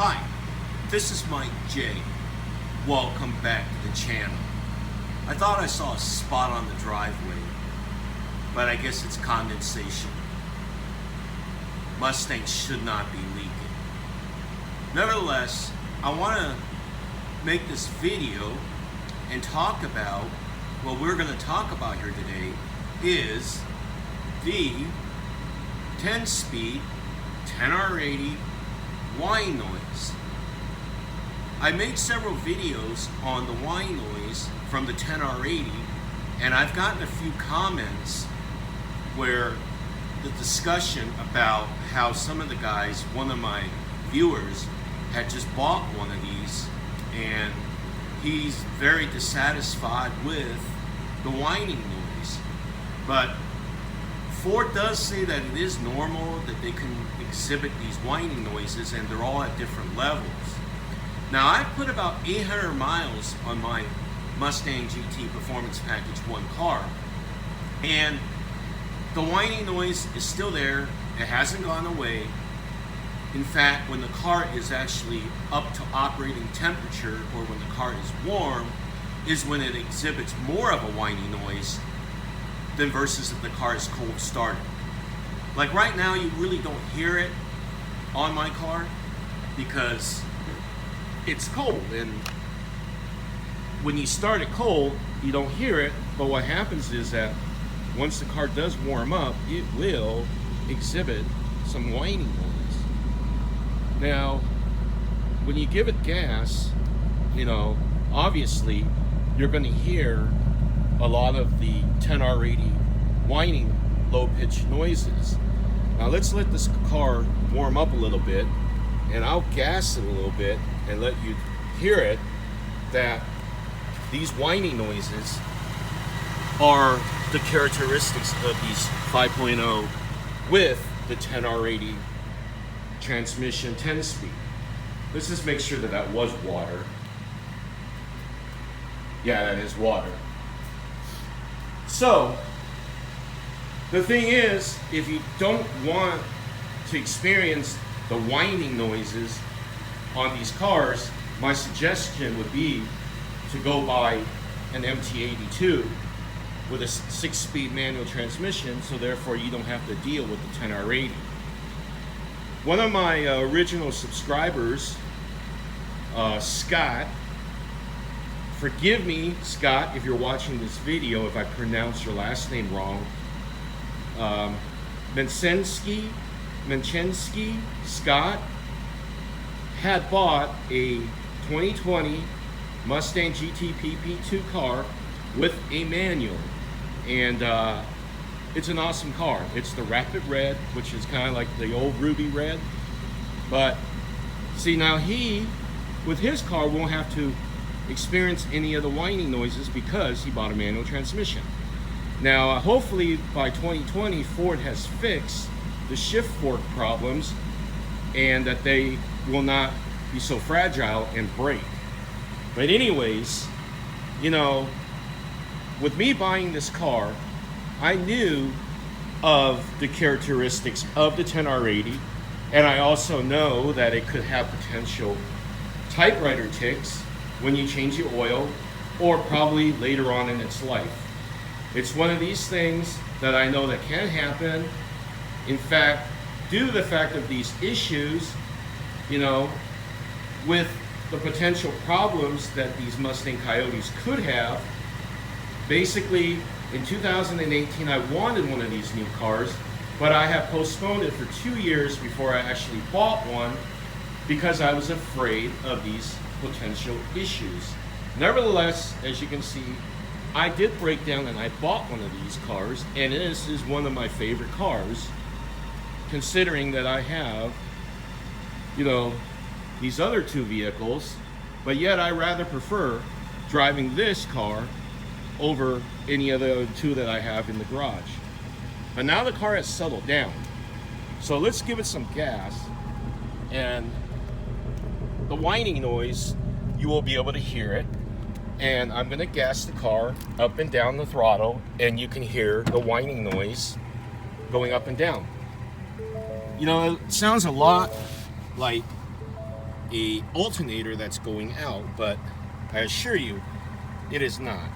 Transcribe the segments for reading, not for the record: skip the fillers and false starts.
Hi, this is Mike J. Welcome back to the channel. I thought I saw a spot on the driveway, but I guess it's condensation. Mustangs should not be leaking. Nevertheless, I want to make this video and talk about what we're going to talk about here today is the 10-speed 10R80 whine noise. I made several videos on the whine noise from the 10R80, and I've gotten a few comments where the discussion about how some of the guys, one of my viewers, had just bought one of these and he's very dissatisfied with the whining noise. But Ford does say that it is normal that they can exhibit these whining noises, and they're all at different levels. Now, I put about 800 miles on my Mustang GT Performance Package 1 car, and the whining noise is still there. It hasn't gone away. In fact, when the car is actually up to operating temperature, or when the car is warm, is when it exhibits more of a whining noise than versus if the car is cold started. Like right now, you really don't hear it on my car because it's cold, and when you start it cold, you don't hear it. But what happens is that once the car does warm up, it will exhibit some whining noise. Now, when you give it gas, obviously you're going to hear a lot of the 10R80 whining low-pitched noises. Now let's let this car warm up a little bit, and I'll gas it a little bit and let you hear it, that these whining noises are the characteristics of these 5.0 with the 10R80 transmission 10-speed. Let's just make sure that that was water. Yeah, that is water. So, the thing is, if you don't want to experience the whining noises on these cars, my suggestion would be to go buy an MT82 with a 6-speed manual transmission, so therefore you don't have to deal with the 10R80. One of my original subscribers, Scott, forgive me, Scott, if you're watching this video if I pronounce your last name wrong. Menchensky Scott had bought a 2020 Mustang GT PP2 car with a manual, and it's an awesome car. It's the Rapid Red, which is kind of like the old Ruby Red. But see, now he, with his car, won't have to experience any of the whining noises because he bought a manual transmission. Now, hopefully by 2020, Ford has fixed the shift fork problems and that they will not be so fragile and break. But anyways, with me buying this car, I knew of the characteristics of the 10R80, and I also know that it could have potential typewriter ticks when you change the oil, or probably later on in its life. It's one of these things that I know that can happen. In fact, due to the fact of these issues, with the potential problems that these Mustang Coyotes could have, basically in 2018 I wanted one of these new cars, but I have postponed it for 2 years before I actually bought one because I was afraid of these potential issues. Nevertheless, as you can see, I did break down and I bought one of these cars, and this is one of my favorite cars, considering that I have, these other two vehicles, but yet I rather prefer driving this car over any of the other two that I have in the garage. But now the car has settled down, so let's give it some gas, and the whining noise, you will be able to hear it. And I'm going to gas the car up and down the throttle, and you can hear the whining noise going up and down. It sounds a lot like a alternator that's going out, but I assure you, it is not.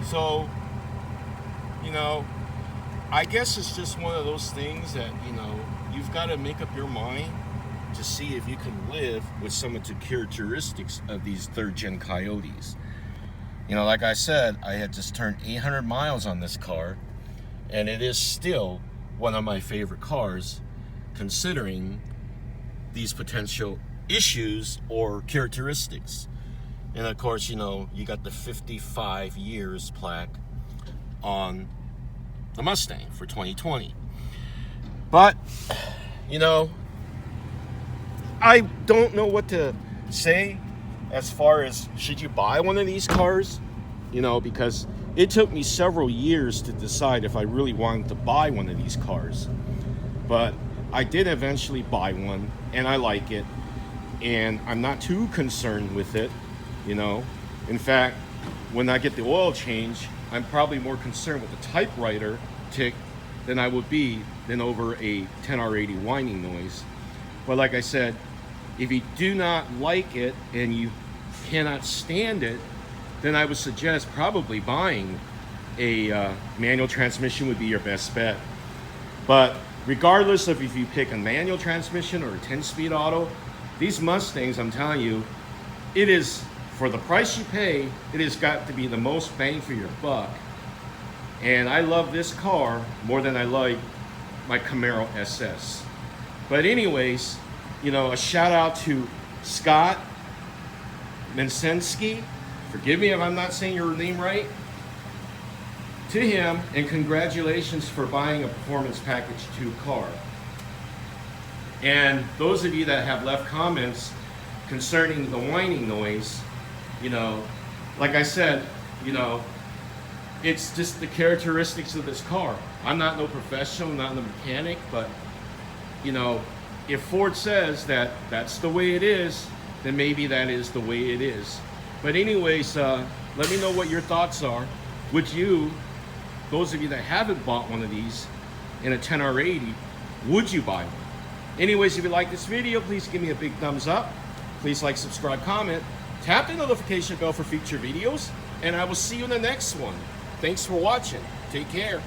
So, you know, I guess it's just one of those things that, you know, you've got to make up your mind to see if you can live with some of the characteristics of these third-gen Coyotes. You know, like I said, I had just turned 800 miles on this car, and it is still one of my favorite cars, considering these potential issues or characteristics. And of course, you know, you got the 55 years plaque on the Mustang for 2020. But, you know, I don't know what to say as far as should you buy one of these cars, you know, because it took me several years to decide if I really wanted to buy one of these cars. But I did eventually buy one, and I like it, and I'm not too concerned with it. You know, in fact, when I get the oil change, I'm probably more concerned with the typewriter tick than I would be than over a 10R80 whining noise. But like I said, if you do not like it and you cannot stand it, then I would suggest probably buying a manual transmission would be your best bet. But regardless of if you pick a manual transmission or a 10-speed auto, these Mustangs, I'm telling you, it is, for the price you pay, it has got to be the most bang for your buck. And I love this car more than I like my Camaro SS. But anyways, you know, a shout out to Scott Mensensky. Forgive me if I'm not saying your name right. To him, and congratulations for buying a Performance Package 2 car. And those of you that have left comments concerning the whining noise, you know, like I said, you know, it's just the characteristics of this car. I'm not no professional, not no mechanic, but, you know, if Ford says that that's the way it is, then maybe that is the way it is. But anyways, let me know what your thoughts are. Would you, those of you that haven't bought one of these in a 10R80, would you buy one? Anyways, if you like this video, please give me a big thumbs up. Please like, subscribe, comment. Tap the notification bell for future videos, and I will see you in the next one. Thanks for watching. Take care.